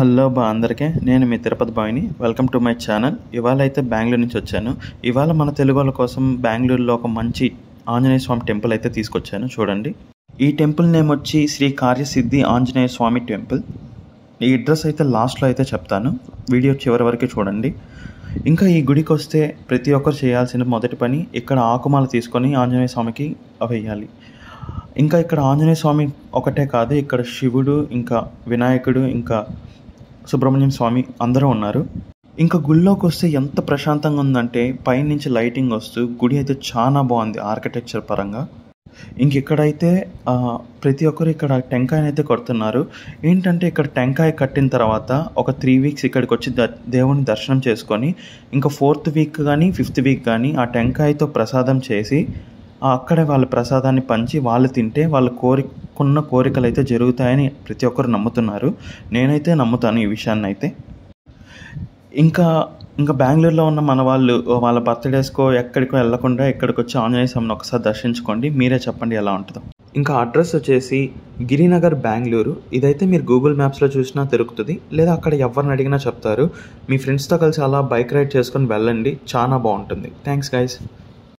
Hello అందరికీ నేను మీ తిరుపతి బాయ్ని. Welcome to my channel. ఇవాళ అయితే బెంగళూరు నుంచి వచ్చాను. ఇవాళ మన తెలుగు వాళ్ళ కోసం బెంగళూరులో ఒక మంచి ఆంజనేయ స్వామి టెంపుల్ అయితే తీసుకొచ్చాను. చూడండి, ఈ టెంపుల్ నేమ్ వచ్చి శ్రీ కార్యసిద్ధి ఆంజనేయ స్వామి టెంపుల్. ఈ అడ్రస్ అయితే లాస్ట్లో అయితే చెప్తాను, వీడియో చివరి వరకు చూడండి. ఇంకా ఈ గుడికి వస్తే ప్రతి ఒక్కరు చేయాల్సిన మొదటి పని ఇక్కడ ఆకుమాల తీసుకొని ఆంజనేయ స్వామికి వేయాలి. ఇంకా ఇక్కడ ఆంజనేయ స్వామి ఒకటే కాదు, ఇక్కడ శివుడు, ఇంకా వినాయకుడు, ఇంకా సుబ్రహ్మణ్యం స్వామి అందరూ ఉన్నారు. ఇంకా గుడిలోకి వస్తే ఎంత ప్రశాంతంగా ఉందంటే పైనుంచి లైటింగ్ వస్తూ గుడి అయితే చాలా బాగుంది ఆర్కిటెక్చర్ పరంగా. ఇంక ఇక్కడైతే ప్రతి ఒక్కరు ఇక్కడ టెంకాయనైతే కొడుతున్నారు. ఏంటంటే ఇక్కడ టెంకాయ కట్టిన తర్వాత ఒక 3 weeks ఇక్కడికి వచ్చి దేవుని దర్శనం చేసుకొని ఇంకా 4th week కానీ 5th week కానీ ఆ టెంకాయతో ప్రసాదం చేసి అక్కడే వాళ్ళ ప్రసాదాన్ని పంచి వాళ్ళు తింటే వాళ్ళ కోరికున్న కోరికలు అయితే జరుగుతాయని ప్రతి ఒక్కరు నమ్ముతున్నారు. నేనైతే నమ్ముతాను ఈ విషయాన్ని అయితే. ఇంకా బెంగళూరులో ఉన్న మన వాళ్ళు వాళ్ళ బర్త్డేస్కో ఎక్కడికో వెళ్ళకుండా ఇక్కడికి వచ్చి ఆంజనేయ స్వామిని ఒకసారి దర్శించుకోండి. మీరే చెప్పండి ఎలా ఉంటుందో. ఇంకా అడ్రస్ వచ్చేసి గిరినగర్ బెంగళూరు. ఇదైతే మీరు గూగుల్ మ్యాప్స్లో చూసినా దొరుకుతుంది, లేదా అక్కడ ఎవరిని అడిగినా చెప్తారు. మీ ఫ్రెండ్స్తో కలిసి అలా బైక్ రైడ్ చేసుకొని వెళ్ళండి, చాలా బాగుంటుంది. Thanks guys.